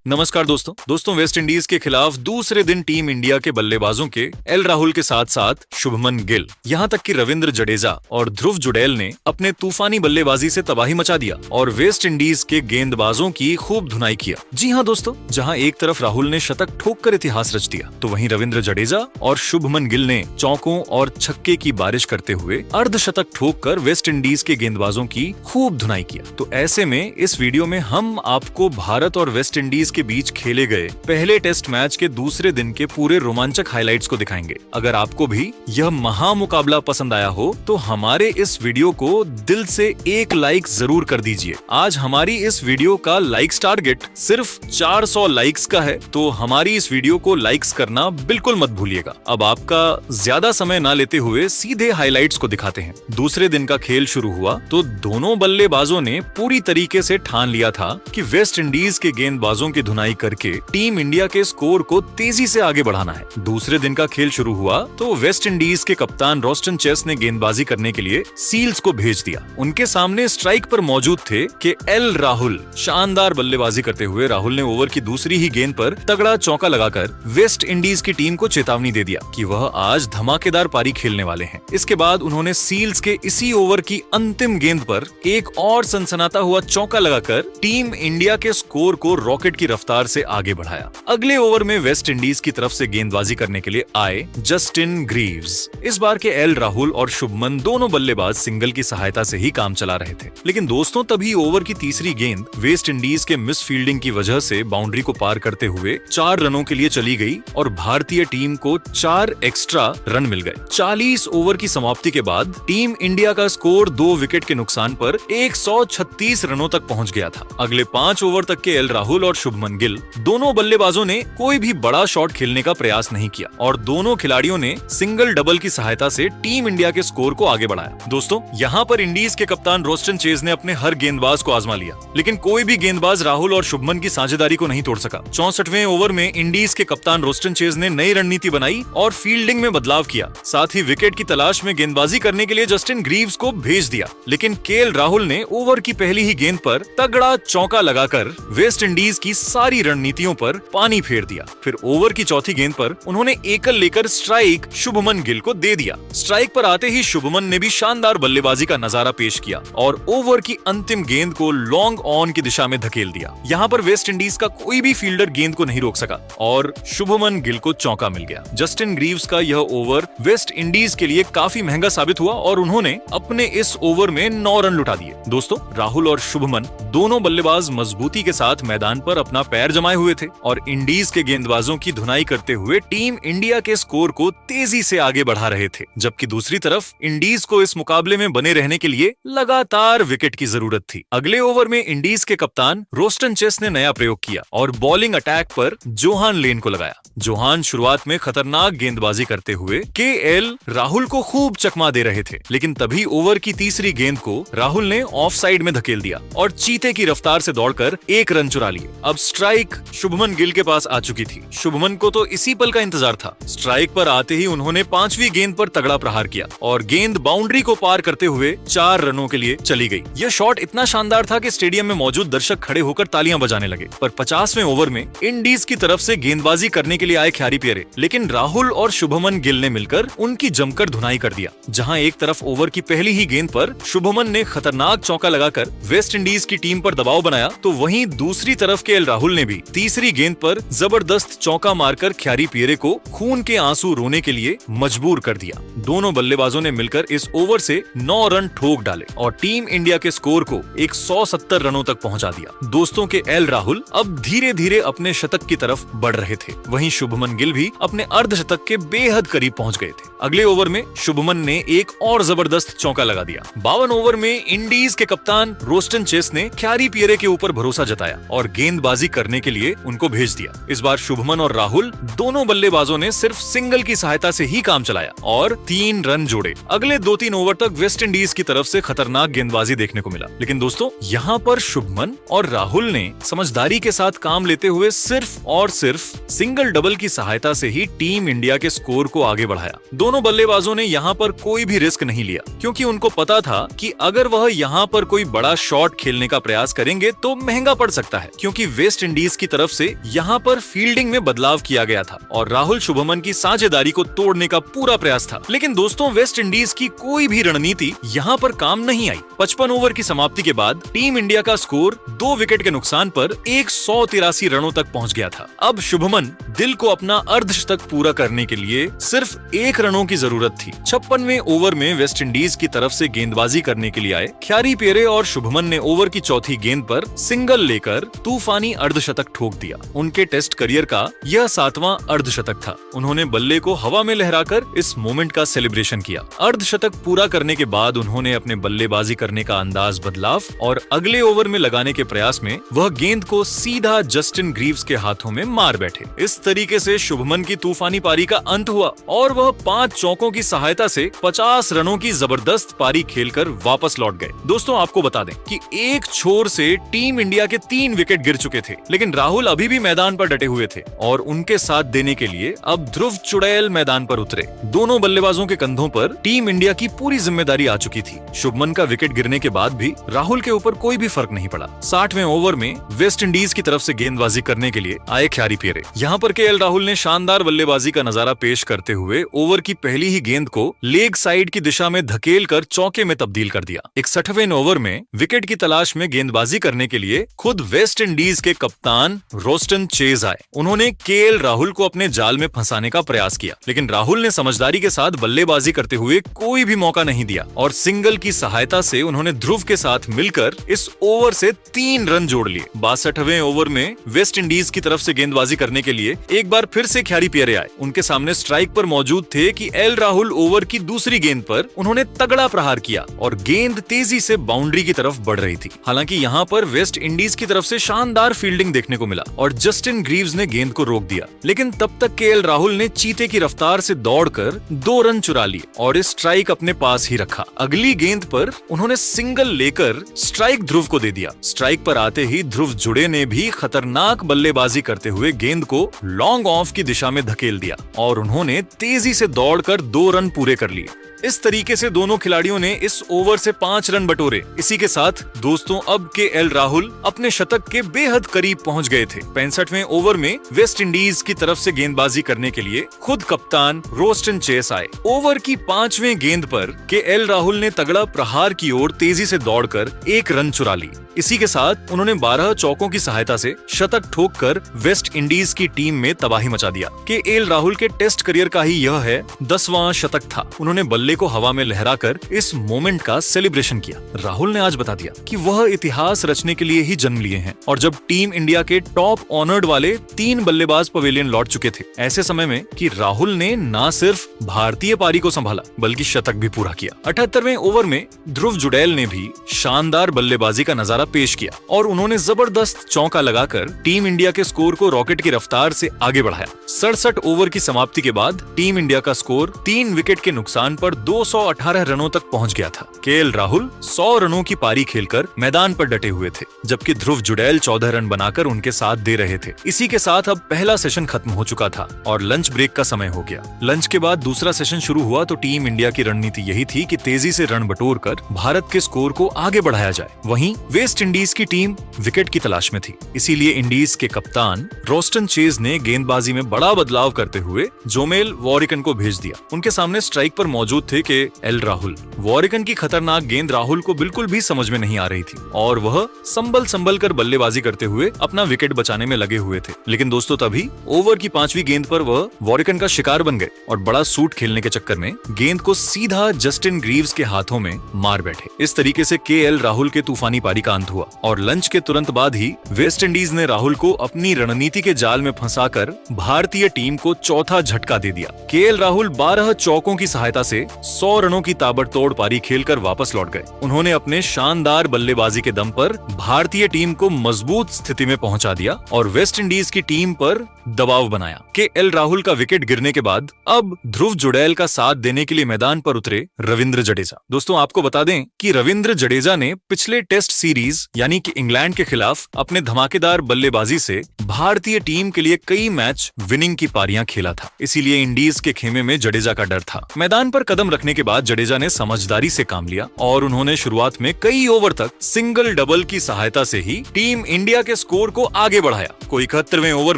नमस्कार दोस्तों West Indies के खिलाफ दूसरे दिन टीम इंडिया के बल्लेबाजों के एल राहुल के साथ साथ शुभमन गिल, यहां तक कि रविंद्र जडेजा और ध्रुव जुड़ैल ने अपने तूफानी बल्लेबाजी से तबाही मचा दिया और वेस्ट इंडीज के गेंदबाजों की खूब धुनाई किया। जी हां दोस्तों, जहां एक तरफ राहुल ने शतक ठोककर इतिहास रच दिया, तो वहीं रविंद्र जडेजा और शुभमन गिल ने चौकों और छक्के की बारिश करते हुए अर्धशतक ठोककर वेस्ट इंडीज के गेंदबाजों की खूब धुनाई किया। तो ऐसे में इस वीडियो में हम आपको भारत और वेस्ट इंडीज के बीच खेले गए पहले टेस्ट मैच के दूसरे दिन के पूरे रोमांचक हाइलाइट्स को दिखाएंगे। अगर आपको भी यह महामुकाबला पसंद आया हो तो हमारे इस वीडियो को दिल से एक लाइक जरूर कर दीजिए। आज हमारी इस वीडियो का लाइक्स टारगेट सिर्फ 400 लाइक्स का है, तो हमारी इस वीडियो को लाइक्स करना बिल्कुल मत भूलिएगा। अब आपका ज्यादा समय ना लेते हुए सीधे हाइलाइट्स को दिखाते हैं। दूसरे दिन का खेल शुरू हुआ तो दोनों बल्लेबाजों ने पूरी तरीके से ठान लिया था कि वेस्ट इंडीज के गेंदबाजों की धुनाई करके टीम इंडिया के स्कोर को तेजी से आगे बढ़ाना है। दूसरे दिन का खेल शुरू हुआ तो वेस्ट इंडीज के कप्तान रोस्टन चेस ने गेंदबाजी करने के लिए सील्स को भेज दिया। उनके सामने स्ट्राइक पर मौजूद थे कि एल राहुल। शानदार बल्लेबाजी करते हुए राहुल ने ओवर की दूसरी ही गेंद पर तगड़ा चौका लगाकर वेस्ट इंडीज की टीम को चेतावनी दे दिया कि वह आज धमाकेदार पारी खेलने वाले हैं। इसके बाद उन्होंने सील्स के इसी ओवर की अंतिम गेंद पर एक और सनसनाता हुआ चौका लगाकर टीम इंडिया के स्कोर को रॉकेट की रफ्तार से आगे बढ़ाया। अगले ओवर में वेस्ट इंडीज की तरफ से गेंदबाजी करने के लिए आए जस्टिन ग्रीव्स। इस बार के एल राहुल और शुभमन दोनों बल्लेबाज सिंगल की सहायता से ही काम चला रहे थे, लेकिन दोस्तों तभी ओवर की तीसरी गेंद वेस्ट इंडीज के मिस फील्डिंग की वजह से बाउंड्री को पार करते हुए 4 रनों के लिए चली गई और भारतीय टीम को 4 एक्स्ट्रा रन मिल गए। 40 ओवर की समाप्ति के बाद टीम इंडिया का स्कोर 2 विकेट के नुकसान पर 136 रनों तक पहुंच गया था। अगले 5 ओवर तक के एल राहुल और शुभमन गिल दोनों बल्लेबाजों ने कोई भी बड़ा शॉट खेलने का प्रयास नहीं किया और दोनों खिलाड़ियों ने सिंगल डबल की सहायता से टीम इंडिया के स्कोर को आगे बढ़ाया। दोस्तों, यहाँ पर इंडीज के कप्तान रोस्टन चेज ने अपने हर गेंदबाज को आजमा लिया, लेकिन कोई भी गेंदबाज राहुल और शुभमन की साझेदारी को नहीं तोड़ सका। 64वें ओवर में इंडीज के कप्तान रोस्टन चेज ने नई रणनीति बनाई और फील्डिंग में बदलाव किया। साथ ही विकेट की तलाश में गेंदबाजी करने के लिए जस्टिन ग्रीव्स को भेज दिया, लेकिन केएल राहुल ने ओवर की पहली ही गेंद पर तगड़ा चौका लगाकर वेस्ट इंडीज की सारी रणनीतियों पर पानी फेर दिया। फिर ओवर की चौथी गेंद पर उन्होंने एकल लेकर स्ट्राइक शुभमन गिल को दे दिया। स्ट्राइक पर आते ही शुभमन ने भी शानदार बल्लेबाजी का नजारा पेश किया और ओवर की अंतिम गेंद को लॉन्ग ऑन की दिशा में धकेल दिया। यहाँ पर वेस्ट इंडीज का कोई भी फील्डर गेंद को नहीं रोक सका और शुभमन गिल को चौका मिल गया। जस्टिन ग्रीव्स का यह ओवर वेस्ट इंडीज के लिए काफी महंगा साबित हुआ और उन्होंने अपने इस ओवर में 9 रन लुटा दिए। दोस्तों, राहुल और शुभमन दोनों बल्लेबाज मजबूती के साथ मैदान पर अपना पैर जमाए हुए थे और इंडीज के गेंदबाजों की धुनाई करते हुए टीम इंडिया के स्कोर को तेजी से आगे बढ़ा रहे थे, जबकि दूसरी तरफ इंडीज को इस मुकाबले में बने रहने के लिए लगातार विकेट की जरूरत थी। अगले ओवर में इंडीज के कप्तान रोस्टन चेस ने नया प्रयोग किया और बॉलिंग अटैक पर जोहान लेन को लगाया। जोहान शुरुआत में खतरनाक गेंदबाजी करते हुए केएल राहुल को खूब चकमा दे रहे थे, लेकिन तभी ओवर की तीसरी गेंद को राहुल ने ऑफ साइड में धकेल दिया और चीते की रफ्तार से दौड़कर 1 रन चुरा लिए। अब स्ट्राइक शुभमन गिल के पास आ चुकी थी। शुभमन को तो इसी पल का इंतजार था। स्ट्राइक पर आते ही उन्होंने 5वीं गेंद पर तगड़ा प्रहार किया और गेंद बाउंड्री को पार करते हुए 4 रनों के लिए चली गई। यह शॉट इतना शानदार था कि स्टेडियम में मौजूद दर्शक खड़े होकर तालियां बजाने लगे। पर 50वें ओवर में इंडीज की तरफ से गेंदबाजी करने के लिए आए ख्यारी पियरे, लेकिन राहुल और शुभमन गिल ने मिलकर उनकी जमकर धुनाई कर दिया। जहां एक तरफ ओवर की पहली ही गेंद पर शुभमन ने खतरनाक चौका लगाकर वेस्ट इंडीज की टीम पर दबाव बनाया, तो वहीं दूसरी तरफ के एल राहुल ने भी तीसरी गेंद पर जबरदस्त चौका मारकर ख्यारी पियरे को खून के आंसू रोने के लिए मजबूर कर दिया। दोनों बल्लेबाजों ने मिलकर इस ओवर से 9 रन ठोक डाले और टीम इंडिया के स्कोर को 170 रनों तक पहुंचा दिया। दोस्तों के एल राहुल अब धीरे धीरे अपने शतक की तरफ बढ़ रहे थे, वहीं शुभमन गिल भी अपने अर्धशतक के बेहद करीब पहुंच गए थे। अगले ओवर में शुभमन ने एक और जबरदस्त चौका लगा दिया। 52 ओवर में इंडीज के कप्तान रोस्टन चेस ने ख्यारी पियरे के ऊपर भरोसा जताया और गेंदबाजी करने के लिए उनको भेज दिया। इस बार शुभमन और राहुल दोनों बल्लेबाजों ने सिर्फ सिंगल की सहायता से ही काम चलाया और 3 रन जोड़े। अगले 2-3 ओवर तक वेस्ट इंडीज की तरफ से खतरनाक गेंदबाजी देखने को मिला, लेकिन दोस्तों यहाँ पर शुभमन और राहुल ने समझदारी के साथ काम लेते हुए सिर्फ और सिर्फ सिंगल डबल की सहायता से ही टीम इंडिया के स्कोर को आगे बढ़ाया। दोनों बल्लेबाजों ने यहाँ पर कोई भी रिस्क नहीं लिया, क्योंकि उनको पता था कि अगर वह यहाँ पर कोई बड़ा शॉट खेलने का प्रयास करेंगे तो महंगा पड़ सकता है, क्योंकि वेस्ट वेस्ट इंडीज की तरफ से यहाँ पर फील्डिंग में बदलाव किया गया था और राहुल शुभमन की साझेदारी को तोड़ने का पूरा प्रयास था। लेकिन दोस्तों, वेस्ट इंडीज की कोई भी रणनीति यहाँ पर काम नहीं आई। 55 ओवर की समाप्ति के बाद टीम इंडिया का स्कोर 2 विकेट के नुकसान पर 183 रनों तक पहुँच गया था। अब शुभमन गिल को अपना अर्धशतक पूरा करने के लिए सिर्फ 1 रनों की जरूरत थी। 56वें ओवर में वेस्ट इंडीज की तरफ से गेंदबाजी करने के लिए आए ख्यारी पेरे और शुभमन ने ओवर की चौथी गेंद पर सिंगल लेकर तूफानी अर्धशतक ठोक दिया। उनके टेस्ट करियर का यह 7वां अर्धशतक था। उन्होंने बल्ले को हवा में लहराकर इस मोमेंट का सेलिब्रेशन किया। अर्धशतक पूरा करने के बाद उन्होंने अपने बल्लेबाजी करने का अंदाज बदलाव और अगले ओवर में लगाने के प्रयास में वह गेंद को सीधा जस्टिन ग्रीव्स के हाथों में मार बैठे। इस तरीके से शुभमन की तूफानी पारी का अंत हुआ और वह 5 चौकों की सहायता से 50 रनों की जबरदस्त पारी खेलकर वापस लौट गए। दोस्तों, आपको बता दें कि एक छोर से टीम इंडिया के 3 विकेट गिर चुके थे, लेकिन राहुल अभी भी मैदान पर डटे हुए थे और उनके साथ देने के लिए अब ध्रुव चुड़ैल मैदान पर उतरे। दोनों बल्लेबाजों के कंधों पर टीम इंडिया की पूरी जिम्मेदारी आ चुकी थी। शुभमन का विकेट गिरने के बाद भी राहुल के ऊपर कोई भी फर्क नहीं पड़ा। 60वें ओवर में वेस्ट इंडीज की तरफ से गेंदबाजी करने के लिए आए ख्यारी पेरे। यहाँ पर केएल राहुल ने शानदार बल्लेबाजी का नजारा पेश करते हुए ओवर की पहली ही गेंद को लेग साइड की दिशा में धकेल कर चौके में तब्दील कर दिया। 61वें ओवर में विकेट की तलाश में गेंदबाजी करने के लिए खुद वेस्ट इंडीज के कप्तान रोस्टन चेज आए। उन्होंने केएल राहुल को अपने जाल में फंसाने का प्रयास किया, लेकिन राहुल ने समझदारी के साथ बल्लेबाजी करते हुए कोई भी मौका नहीं दिया और सिंगल की सहायता से उन्होंने ध्रुव के साथ मिलकर इस ओवर से 3 रन जोड़ लिए। 62वें ओवर में वेस्ट इंडीज की तरफ से गेंदबाजी करने के लिए एक बार फिर से ख्यारी पेरे आए। उनके सामने स्ट्राइक पर मौजूद थे कि एल राहुल ओवर की दूसरी गेंद पर उन्होंने तगड़ा प्रहार किया और गेंद तेजी से बाउंड्री की तरफ बढ़ रही थी। हालांकि यहाँ पर वेस्ट इंडीज की तरफ से शानदार फील्डिंग देखने को मिला और जस्टिन ग्रीव्स ने गेंद को रोक दिया, लेकिन तब तक केएल राहुल ने चीते की रफ्तार से दौड़कर 2 रन चुरा लिए और इस स्ट्राइक अपने पास ही रखा। अगली गेंद पर उन्होंने सिंगल लेकर स्ट्राइक ध्रुव को दे दिया। स्ट्राइक पर आते ही ध्रुव जुड़े ने भी खतरनाक बल्लेबाजी करते हुए गेंद को लॉन्ग ऑफ की दिशा में धकेल दिया और उन्होंने तेजी से दौड़कर 2 रन पूरे कर लिए। इस तरीके से दोनों खिलाड़ियों ने इस ओवर से 5 रन बटोरे। इसी के साथ दोस्तों, अब केएल राहुल अपने शतक के बेहद करीब पहुंच गए थे। 65वें ओवर में वेस्ट इंडीज की तरफ से गेंदबाजी करने के लिए खुद कप्तान रोस्टन चेस आए। ओवर की 5वें गेंद पर केएल राहुल ने तगड़ा प्रहार की ओर तेजी से दौड़कर 1 रन चुरा ली। इसी के साथ उन्होंने 12 चौकों की सहायता से शतक ठोककर वेस्ट इंडीज की टीम में तबाही मचा दिया। केएल राहुल के टेस्ट करियर का ही यह है 10वां शतक था। उन्होंने बल्ले को हवा में लहराकर इस मोमेंट का सेलिब्रेशन किया। राहुल ने आज बता दिया कि वह इतिहास रचने के लिए ही जन्म लिए हैं और जब टीम इंडिया के टॉप ऑनर्ड वाले 3 बल्लेबाज पवेलियन लौट चुके थे, ऐसे समय में कि राहुल ने न सिर्फ भारतीय पारी को संभाला बल्कि शतक भी पूरा किया। 78वें ओवर में ध्रुव जुड़ैल ने भी शानदार बल्लेबाजी का नजारा पेश किया और उन्होंने जबरदस्त चौका लगाकर टीम इंडिया के स्कोर को रॉकेट की रफ्तार से आगे बढ़ाया। 67 ओवर की समाप्ति के बाद टीम इंडिया का स्कोर 3 विकेट के नुकसान पर 218 रनों तक पहुंच गया था। केएल राहुल 100 रनों की पारी खेलकर मैदान पर डटे हुए थे, जबकि ध्रुव जुड़ैल 14 रन बनाकर उनके साथ दे रहे थे। इसी के साथ अब पहला सेशन खत्म हो चुका था और लंच ब्रेक का समय हो गया। लंच के बाद दूसरा सेशन शुरू हुआ तो टीम इंडिया की रणनीति यही थी कि तेजी से रन बटोर कर भारत के स्कोर को आगे बढ़ाया जाए। वहीं वेस्ट इंडीज की टीम विकेट की तलाश में थी, इसीलिए इंडीज के कप्तान रोस्टन चेज ने गेंदबाजी में बड़ा बदलाव करते हुए जोमेल वॉरिकन को भेज दिया। उनके सामने स्ट्राइक पर मौजूद थे के एल राहुल। वॉरिकन की खतरनाक गेंद राहुल को बिल्कुल भी समझ में नहीं आ रही थी और वह संभल कर बल्लेबाजी करते हुए अपना विकेट बचाने में लगे हुए थे। लेकिन दोस्तों, तभी ओवर की 5वीं गेंद पर वह वॉरिकन का शिकार बन गए और बड़ा सूट खेलने के चक्कर में गेंद को सीधा जस्टिन ग्रीव्स के हाथों में मार बैठे। इस तरीके से केएल राहुल के तूफानी पारी का अंत हुआ और लंच के तुरंत बाद ही वेस्ट इंडीज ने राहुल को अपनी रणनीति के जाल में फंसाकर भारतीय टीम को चौथा झटका दे दिया। केएल राहुल 12 चौकों की सहायता से 100 रनों की ताबड़तोड़ पारी खेलकर वापस लौट गए। उन्होंने अपने शानदार बल्लेबाजी के दम पर भारतीय टीम को मजबूत स्थिति में पहुंचा दिया और वेस्ट इंडीज की टीम पर दबाव बनाया। केएल राहुल का विकेट गिरने के बाद अब ध्रुव जुड़ैल का साथ देने के लिए मैदान पर उतरे रविंद्र जडेजा। दोस्तों, आपको बता दें कि रविंद्र जडेजा ने पिछले टेस्ट सीरीज इंडीज यानी कि इंग्लैंड के खिलाफ अपने धमाकेदार बल्लेबाजी से भारतीय टीम के लिए कई मैच विनिंग की पारियां खेला था। इसीलिए इंडीज के खेमे में जडेजा का डर था। मैदान पर कदम रखने के बाद जडेजा ने समझदारी से काम लिया और उन्होंने शुरुआत में कई ओवर तक सिंगल डबल की सहायता से ही टीम इंडिया के स्कोर को आगे बढ़ाया। कोई 71वें ओवर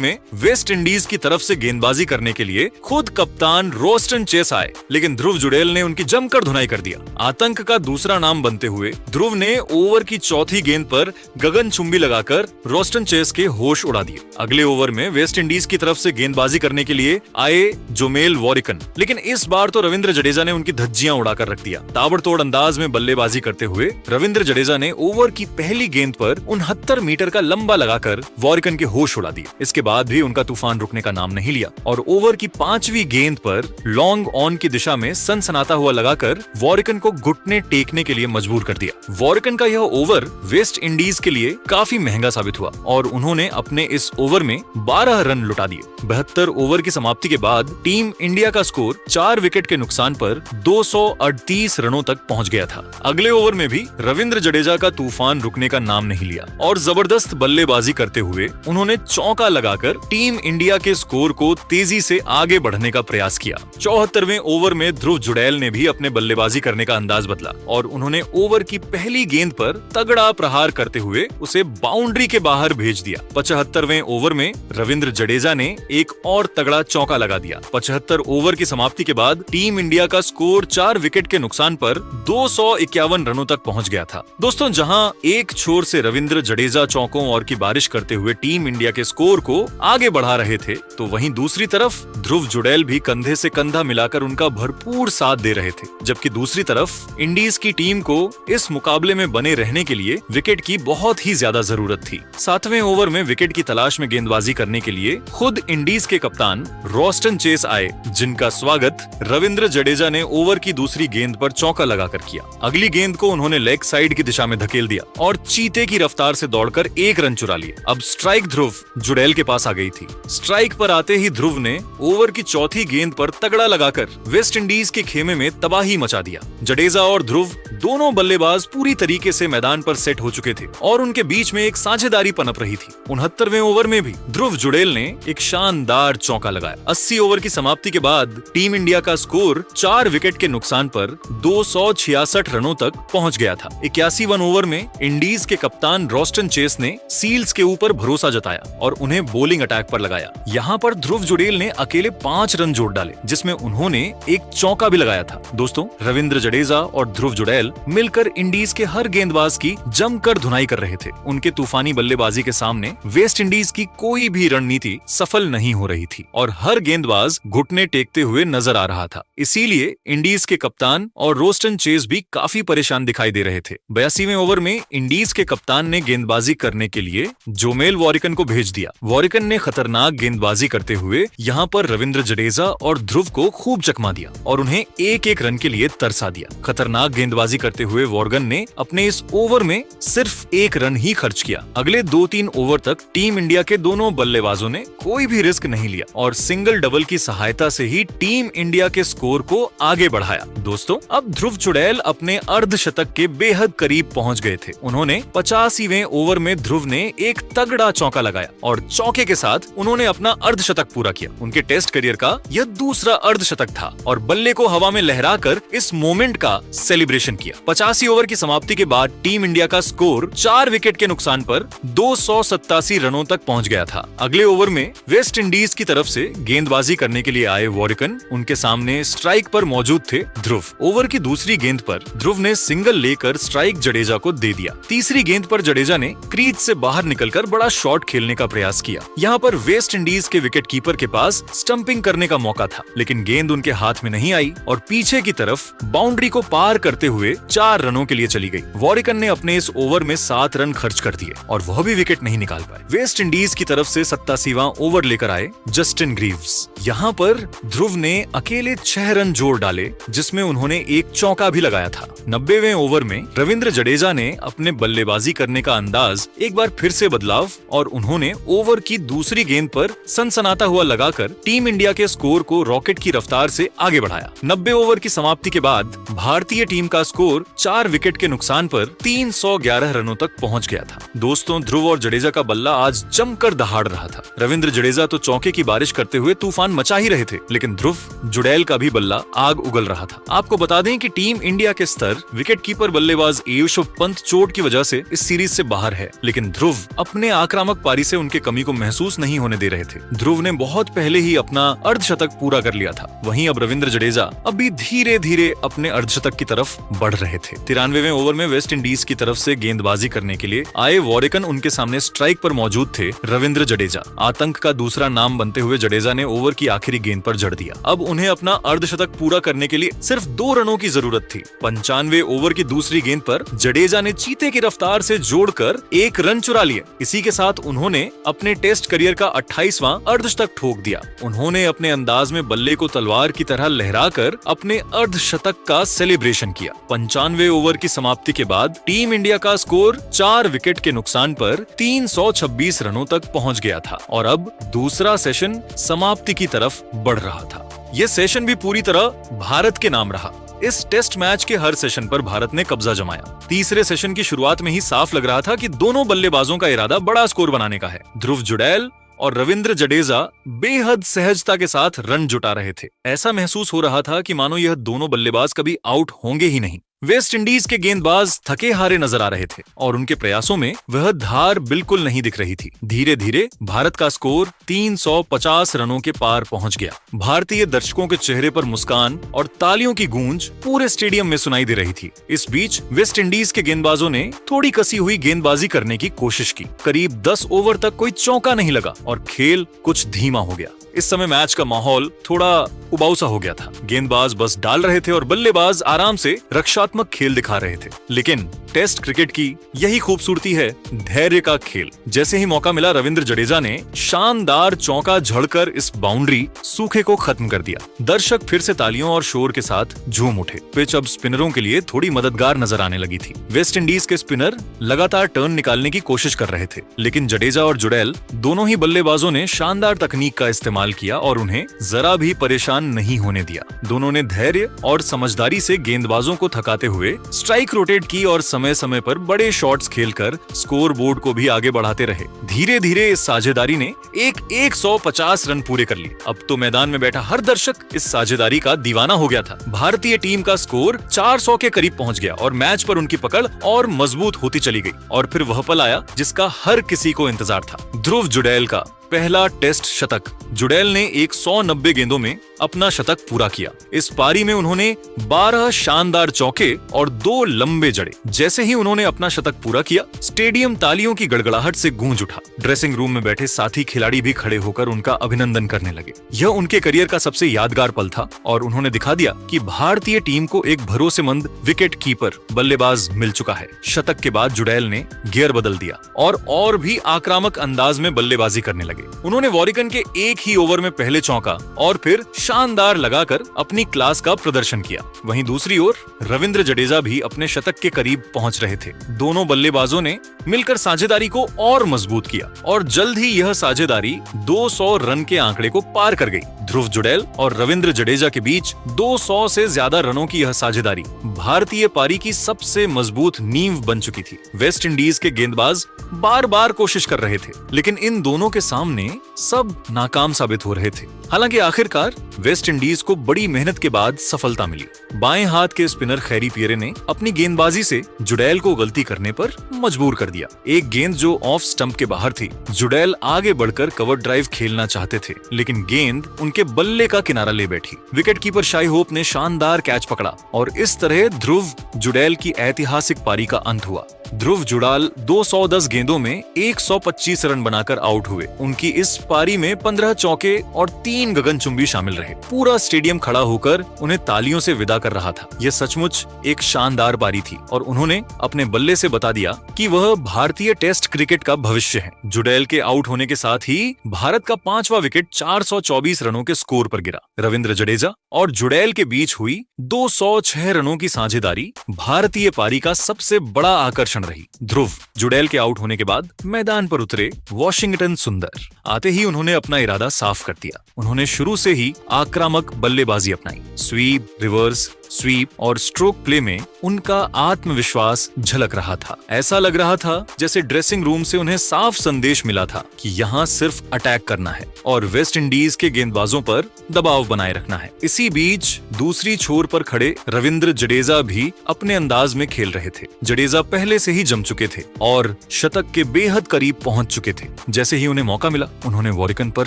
में वेस्ट इंडीज की तरफ से गेंदबाजी करने के लिए खुद कप्तान रोस्टन चेस आए, लेकिन ध्रुव जुड़ेल ने उनकी जमकर धुनाई कर दिया। आतंक का दूसरा नाम बनते हुए ध्रुव ने ओवर की चौथी गेंद पर गगनचुंबी लगाकर रोस्टन चेस के होश उड़ा दिए। अगले ओवर में वेस्ट इंडीज की तरफ से गेंदबाजी करने के लिए आए जोमेल वॉरिकन, लेकिन इस बार तो रविंद्र जडेजा ने उनकी धज्जियां उड़ाकर रख दिया। ताबड़तोड़ अंदाज में बल्लेबाजी करते हुए रविंद्र जडेजा ने ओवर की पहली गेंद पर 69 मीटर का लंबा लगाकर वॉरिकन के होश उड़ा दिए। इसके बाद भी उनका तूफान रुकने का नाम नहीं लिया और ओवर की 5वीं गेंद पर लॉन्ग ऑन की दिशा में सनसनाता हुआ लगाकर वॉरिकन को घुटने टेकने के लिए मजबूर कर दिया। वॉरिकन का यह ओवर वेस्ट इंडीज के लिए काफी महंगा साबित हुआ और उन्होंने अपने इस ओवर में 12 रन लुटा दिए। 72 ओवर की समाप्ति के बाद टीम इंडिया का स्कोर 4 विकेट के नुकसान पर 238 रनों तक पहुंच गया था। अगले ओवर में भी रविंद्र जडेजा का तूफान रुकने का नाम नहीं लिया और जबरदस्त बल्लेबाजी करते हुए उन्होंने चौका लगाकर टीम इंडिया के स्कोर को तेजी से आगे बढ़ने का प्रयास किया। 74वें ओवर में ध्रुव जुड़ैल ने भी अपने बल्लेबाजी करने का अंदाज बदला और उन्होंने ओवर की पहली गेंद पर तगड़ा प्रहार करते हुए उसे बाउंड्री के बाहर भेज दिया। 75वें ओवर में रविंद्र जडेजा ने एक और तगड़ा चौका लगा दिया। 75 ओवर की समाप्ति के बाद टीम इंडिया का स्कोर 4 विकेट के नुकसान पर 251 रनों तक पहुंच गया था। दोस्तों, जहां एक छोर से रविंद्र जडेजा चौकों और की बारिश करते हुए टीम इंडिया के स्कोर को आगे बढ़ा रहे थे, तो वहीं दूसरी तरफ ध्रुव जुड़ैल भी कंधे से कंधा मिलाकर उनका भरपूर साथ दे रहे थे। जबकि दूसरी तरफ इंडीज की टीम को इस मुकाबले में बने रहने के लिए विकेट की बहुत ही ज्यादा जरूरत थी। 7वें ओवर में विकेट की तलाश में गेंदबाजी करने के लिए खुद इंडीज के कप्तान रोस्टन चेस आए, जिनका स्वागत रविंद्र जडेजा ने ओवर की दूसरी गेंद पर चौका लगाकर किया। अगली गेंद को उन्होंने लेग साइड की दिशा में धकेल दिया और चीते की रफ्तार से दौड़कर 1 रन चुरा लिए। अब स्ट्राइक ध्रुव जुड़ैल के पास आ गई थी। स्ट्राइक पर आते ही ध्रुव ने ओवर की चौथी गेंद पर तगड़ा लगाकर वेस्ट इंडीज के खेमे में तबाही मचा दिया। जडेजा और ध्रुव दोनों बल्लेबाज पूरी तरीके से मैदान पर सेट हो चुके थे और उनके बीच में एक साझेदारी पनप रही थी। 69वें ओवर में भी ध्रुव जुड़ैल ने एक शानदार चौका लगाया। 80 ओवर की समाप्ति के बाद टीम इंडिया का स्कोर 4 विकेट के नुकसान पर 266 रनों तक पहुंच गया था। 81वां ओवर में इंडीज के कप्तान रोस्टन चेस ने सील्स के ऊपर भरोसा जताया और उन्हें बॉलिंग अटैक पर लगाया। यहाँ पर ध्रुव जुड़ैल ने अकेले 5 रन जोड़ डाले, जिसमें उन्होंने एक चौका भी लगाया था। दोस्तों, रविंद्र जडेजा और ध्रुव जुड़ैल मिलकर इंडीज के हर गेंदबाज की जमकर धुनाई कर रहे थे। उनके तूफानी बल्लेबाजी के सामने वेस्ट इंडीज की कोई भी रणनीति सफल नहीं हो रही थी और हर गेंदबाज घुटने टेकते हुए नजर आ रहा था। इसीलिए इंडीज के कप्तान और रोस्टन चेस भी काफी परेशान दिखाई दे रहे थे। 82वें ओवर में इंडीज के कप्तान ने गेंदबाजी करने के लिए जोमेल वॉरिकन को भेज दिया। वॉरिकन ने खतरनाक गेंदबाजी करते हुए यहाँ पर रविंद्र जडेजा और ध्रुव को खूब चकमा दिया और उन्हें एक रन के लिए तरसा दिया। खतरनाक गेंदबाजी करते हुए वॉर्गन ने अपने इस ओवर में सिर्फ 1 रन ही खर्च किया। अगले 2-3 ओवर तक टीम इंडिया के दोनों बल्लेबाजों ने कोई भी रिस्क नहीं लिया और सिंगल डबल की सहायता से ही टीम इंडिया के स्कोर को आगे बढ़ाया। दोस्तों, अब ध्रुव जुड़ैल अपने अर्धशतक के बेहद करीब पहुंच गए थे। उन्होंने 85वें ओवर में ध्रुव ने एक तगड़ा चौका लगाया और चौके के साथ उन्होंने अपना अर्धशतक पूरा किया। उनके टेस्ट करियर का यह दूसरा अर्धशतक था और बल्ले को हवा में लहराकर इस मोमेंट का सेलिब्रेशन किया। 85 ओवर की समाप्ति के बाद टीम इंडिया का स्कोर 4 विकेट के नुकसान पर 287 रनों तक पहुंच गया था। अगले ओवर में वेस्ट इंडीज की तरफ से गेंदबाजी करने के लिए आए वॉरिकन, उनके सामने स्ट्राइक पर मौजूद थे ध्रुव। ओवर की दूसरी गेंद पर ध्रुव ने सिंगल लेकर स्ट्राइक जडेजा को दे दिया। तीसरी गेंद पर जडेजा ने क्रीज से बाहर निकलकर बड़ा शॉट खेलने का प्रयास किया। यहाँ पर वेस्ट इंडीज के विकेट कीपर के पास स्टंपिंग करने का मौका था, लेकिन गेंद उनके हाथ में नहीं आई और पीछे की तरफ बाउंड्री को पार करते हुए 4 रनों के लिए चली गई। वॉरिकन ने अपने इस ओवर में 7 रन खर्च कर दिए और वह भी विकेट नहीं निकाल पाए। वेस्ट इंडीज की तरफ से 87वां ओवर लेकर आए जस्टिन ग्रीव्स। यहाँ पर ध्रुव ने अकेले 6 रन जोड़ डाले, जिसमें उन्होंने एक चौका भी लगाया था। 90वें ओवर में रविंद्र जडेजा ने अपने बल्लेबाजी करने का अंदाज एक बार फिर से बदलाव और उन्होंने ओवर की दूसरी गेंद पर सनसनाता हुआ लगाकर टीम इंडिया के स्कोर को रॉकेट की रफ्तार से आगे बढ़ाया। 90 ओवर की समाप्ति के बाद भारतीय टीम का स्कोर 4 विकेट के नुकसान पर 300 311 रनों तक पहुंच गया था। दोस्तों, ध्रुव और जडेजा का बल्ला आज जमकर दहाड़ रहा था। रविंद्र जडेजा तो चौके की बारिश करते हुए तूफान मचा ही रहे थे, लेकिन ध्रुव जुड़ैल का भी बल्ला आग उगल रहा था। आपको बता दें कि टीम इंडिया के स्तर विकेटकीपर बल्लेबाज ऋषभ पंत चोट की वजह से इस सीरीज से बाहर है, लेकिन ध्रुव अपने आक्रामक पारी से उनके कमी को महसूस नहीं होने दे रहे थे। ध्रुव ने बहुत पहले ही अपना अर्धशतक पूरा कर लिया था। वहीं अब रविंद्र जडेजा अभी धीरे धीरे अपने अर्धशतक की तरफ बढ़ रहे थे। 93वें ओवर में वेस्ट इंडीज की तरफ से गेंदबाजी करने के लिए आए वॉरेकन उनके सामने स्ट्राइक पर मौजूद थे। रविंद्र जडेजा आतंक का दूसरा नाम बनते हुए जडेजा ने ओवर की आखिरी गेंद पर जड़ दिया। अब उन्हें अपना अर्धशतक पूरा करने के लिए सिर्फ 2 रनों की जरूरत थी। 95वें ओवर की दूसरी गेंद पर जडेजा ने चीते की रफ्तार से जोड़कर 1 रन चुरा लिए। इसी के साथ उन्होंने अपने टेस्ट करियर का 28वां अर्धशतक ठोक दिया। उन्होंने अपने अंदाज में बल्ले को तलवार की तरह लहराकर अपने अर्धशतक का सेलिब्रेशन किया। 95वें ओवर की समाप्ति के बाद टीम इंडिया का स्कोर 4 विकेट के नुकसान पर 326 रनों तक पहुंच गया था और अब दूसरा सेशन समाप्ति की तरफ बढ़ रहा था। यह सेशन भी पूरी तरह भारत के नाम रहा। इस टेस्ट मैच के हर सेशन पर भारत ने कब्जा जमाया। तीसरे सेशन की शुरुआत में ही साफ लग रहा था कि दोनों बल्लेबाजों का इरादा बड़ा स्कोर बनाने का है। ध्रुव जुड़ैल और रविंद्र जडेजा बेहद सहजता के साथ रन जुटा रहे थे। ऐसा महसूस हो रहा था कि मानो यह दोनों बल्लेबाज कभी आउट होंगे ही नहीं। वेस्ट इंडीज के गेंदबाज थके हारे नजर आ रहे थे और उनके प्रयासों में वह धार बिल्कुल नहीं दिख रही थी। धीरे धीरे भारत का स्कोर 350 रनों के पार पहुंच गया। भारतीय दर्शकों के चेहरे पर मुस्कान और तालियों की गूंज पूरे स्टेडियम में सुनाई दे रही थी। इस बीच वेस्ट इंडीज के गेंदबाजों ने थोड़ी कसी हुई गेंदबाजी करने की कोशिश की। करीब 10 ओवर तक कोई चौका नहीं लगा और खेल कुछ धीमा हो गया। इस समय मैच का माहौल थोड़ा उबाऊ सा हो गया था। गेंदबाज बस डाल रहे थे और बल्लेबाज आराम से रक्षात्मक खेल दिखा रहे थे। लेकिन टेस्ट क्रिकेट की यही खूबसूरती है, धैर्य का खेल। जैसे ही मौका मिला, रविंद्र जडेजा ने शानदार चौका झड़कर इस बाउंड्री सूखे को खत्म कर दिया। दर्शक फिर से तालियों और शोर के साथ झूम उठे। पिच अब स्पिनरों के लिए थोड़ी मददगार नजर आने लगी थी। वेस्ट इंडीज के स्पिनर लगातार टर्न निकालने की कोशिश कर रहे थे, लेकिन जडेजा और जुड़ैल दोनों ही बल्लेबाजों ने शानदार तकनीक का इस्तेमाल किया और उन्हें जरा भी परेशान नहीं होने दिया। दोनों ने धैर्य और समझदारी से गेंदबाजों को थकाते हुए स्ट्राइक रोटेट की और समय समय पर बड़े शॉट्स खेलकर स्कोर बोर्ड को भी आगे बढ़ाते रहे। धीरे धीरे इस साझेदारी ने 150 रन पूरे कर लिए। अब तो मैदान में बैठा हर दर्शक इस साझेदारी का दीवाना हो गया था। भारतीय टीम का स्कोर 400 के करीब पहुंच गया और मैच पर उनकी पकड़ और मजबूत होती चली गई। और फिर वह पल आया जिसका हर किसी को इंतजार था, ध्रुव जुड़ैल का पहला टेस्ट शतक। जुड़ैल ने 190 गेंदों में अपना शतक पूरा किया। इस पारी में उन्होंने 12 शानदार चौके और 2 लंबे जड़े। जैसे ही उन्होंने अपना शतक पूरा किया, स्टेडियम तालियों की गड़गड़ाहट से गूंज उठा। ड्रेसिंग रूम में बैठे साथी खिलाड़ी भी खड़े होकर उनका अभिनंदन करने लगे। यह उनके करियर का सबसे यादगार पल था और उन्होंने दिखा दिया कि भारतीय टीम को एक भरोसेमंद विकेट कीपर बल्लेबाज मिल चुका है। शतक के बाद जुड़ैल ने गियर बदल दिया और भी आक्रामक अंदाज में बल्लेबाजी करने लगे। उन्होंने वॉरिकन के एक ही ओवर में पहले चौका और फिर शानदार लगाकर अपनी क्लास का प्रदर्शन किया। वहीं दूसरी ओर रविंद्र जडेजा भी अपने शतक के करीब पहुंच रहे थे। दोनों बल्लेबाजों ने मिलकर साझेदारी को और मजबूत किया और जल्द ही यह साझेदारी 200 रन के आंकड़े को पार कर गई। ध्रुव जुड़ैल और रविंद्र जडेजा के बीच 200 से ज्यादा रनों की यह साझेदारी भारतीय पारी की सबसे मजबूत नींव बन चुकी थी। वेस्ट इंडीज के गेंदबाज बार बार कोशिश कर रहे थे, लेकिन इन दोनों के सामने सब नाकाम साबित हो रहे थे। हालांकि आखिरकार वेस्ट इंडीज को बड़ी मेहनत के बाद सफलता मिली। बाएं हाथ के स्पिनर खैरी पियरे ने अपनी गेंदबाजी से जुड़ैल को गलती करने पर मजबूर कर दिया। एक गेंद जो ऑफ स्टंप के बाहर थी, जुड़ैल आगे बढ़कर कवर ड्राइव खेलना चाहते थे, लेकिन गेंद उनके बल्ले का किनारा ले बैठी। विकेटकीपर शाई होप ने शानदार कैच पकड़ा और इस तरह ध्रुव जुड़ैल की ऐतिहासिक पारी का अंत हुआ। ध्रुव जुड़ैल 210 गेंदों में 125 रन बनाकर आउट हुए। उनकी इस पारी में 15 चौके और 3 गगनचुंबी शामिल रहे। पूरा स्टेडियम खड़ा होकर उन्हें तालियों से विदा कर रहा था। यह सचमुच एक शानदार पारी थी और उन्होंने अपने बल्ले से बता दिया कि वह भारतीय टेस्ट क्रिकेट का भविष्य है। जुड़ैल के आउट होने के साथ ही भारत का 5वां विकेट 424 रनों के स्कोर पर गिरा। रविंद्र जडेजा और जुड़ैल के बीच हुई 206 रनों की साझेदारी भारतीय पारी का सबसे बड़ा आकर्षण रही। ध्रुव जुड़ैल के आउट होने के बाद मैदान पर उतरे वॉशिंगटन सुंदर। आते ही उन्होंने अपना इरादा साफ कर दिया। उन्होंने शुरू से ही आक्रामक बल्लेबाजी अपनाई। स्वीप, रिवर्स, स्वीप और स्ट्रोक प्ले में उनका आत्मविश्वास झलक रहा था। ऐसा लग रहा था जैसे ड्रेसिंग रूम से उन्हें साफ संदेश मिला था कि यहाँ सिर्फ अटैक करना है और वेस्ट इंडीज के गेंदबाजों पर दबाव बनाए रखना है। इसी बीच दूसरी छोर पर खड़े रविंद्र जडेजा भी अपने अंदाज में खेल रहे थे। जडेजा पहले से ही जम चुके थे और शतक के बेहद करीब पहुंच चुके थे। जैसे ही उन्हें मौका मिला, उन्होंने वॉरिकन पर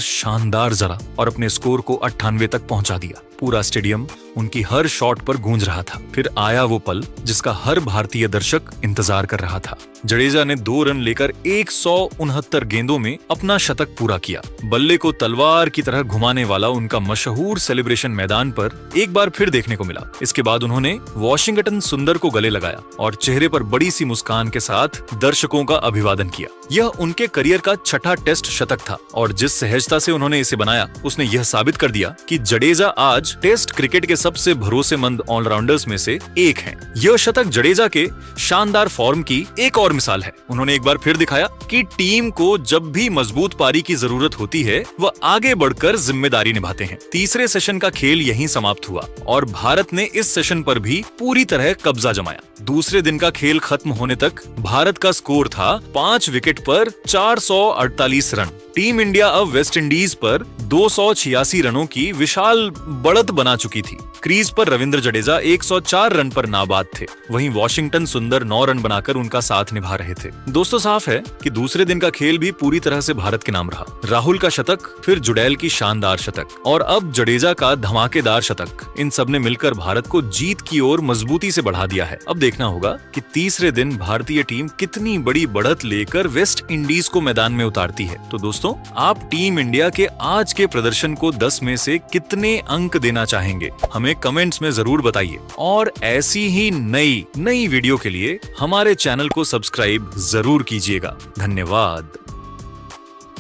शानदार जरा और अपने स्कोर को 98 तक पहुंचा दिया। पूरा स्टेडियम उनकी हर शॉट पर गूंज रहा था। फिर आया वो पल जिसका हर भारतीय दर्शक इंतजार कर रहा था। जडेजा ने 2 रन लेकर 169 गेंदों में अपना शतक पूरा किया। बल्ले को तलवार की तरह घुमाने वाला उनका मशहूर सेलिब्रेशन मैदान पर एक बार फिर देखने को मिला। इसके बाद उन्होंने वॉशिंगटन सुंदर को गले लगाया और चेहरे पर बड़ी सी मुस्कान के साथ दर्शकों का अभिवादन किया। यह उनके करियर का 6ठा टेस्ट शतक था और जिस सहजता से उन्होंने इसे बनाया, उसने यह साबित कर दिया कि जडेजा आज टेस्ट क्रिकेट के सबसे भरोसेमंद ऑलराउंडर्स में से एक हैं। यह शतक जडेजा के शानदार फॉर्म की एक और मिसाल है। उन्होंने एक बार फिर दिखाया कि टीम को जब भी मजबूत पारी की जरूरत होती है, वह आगे बढ़कर जिम्मेदारी निभाते हैं। तीसरे सेशन का खेल यहीं समाप्त हुआ और भारत ने इस सेशन पर भी पूरी तरह कब्जा जमाया। दूसरे दिन का खेल खत्म होने तक भारत का स्कोर था 5 विकेट पर 448 रन। टीम इंडिया अब वेस्ट इंडीज पर 286 रनों की विशाल बढ़त बना चुकी थी। क्रीज पर रविंद्र जडेजा 104 रन पर नाबाद थे। वहीं वॉशिंगटन सुंदर 9 रन बनाकर उनका साथ निभा रहे थे। दोस्तों, साफ है कि दूसरे दिन का खेल भी पूरी तरह से भारत के नाम रहा। राहुल का शतक, फिर जुडैल की शानदार शतक और अब जडेजा का धमाकेदार शतक, इन सब ने मिलकर भारत को जीत की ओर मजबूती से बढ़ा दिया है। अब देखना होगा कि तीसरे दिन भारतीय टीम कितनी बड़ी बढ़त लेकर वेस्ट इंडीज को मैदान में उतारती है। तो दोस्तों, आप टीम इंडिया के आज के प्रदर्शन को 10 में से कितने अंक देना चाहेंगे, हमें कमेंट्स में जरूर बताइए। और ऐसी ही नई वीडियो के लिए हमारे चैनल को सब्सक्राइब जरूर कीजिएगा। धन्यवाद।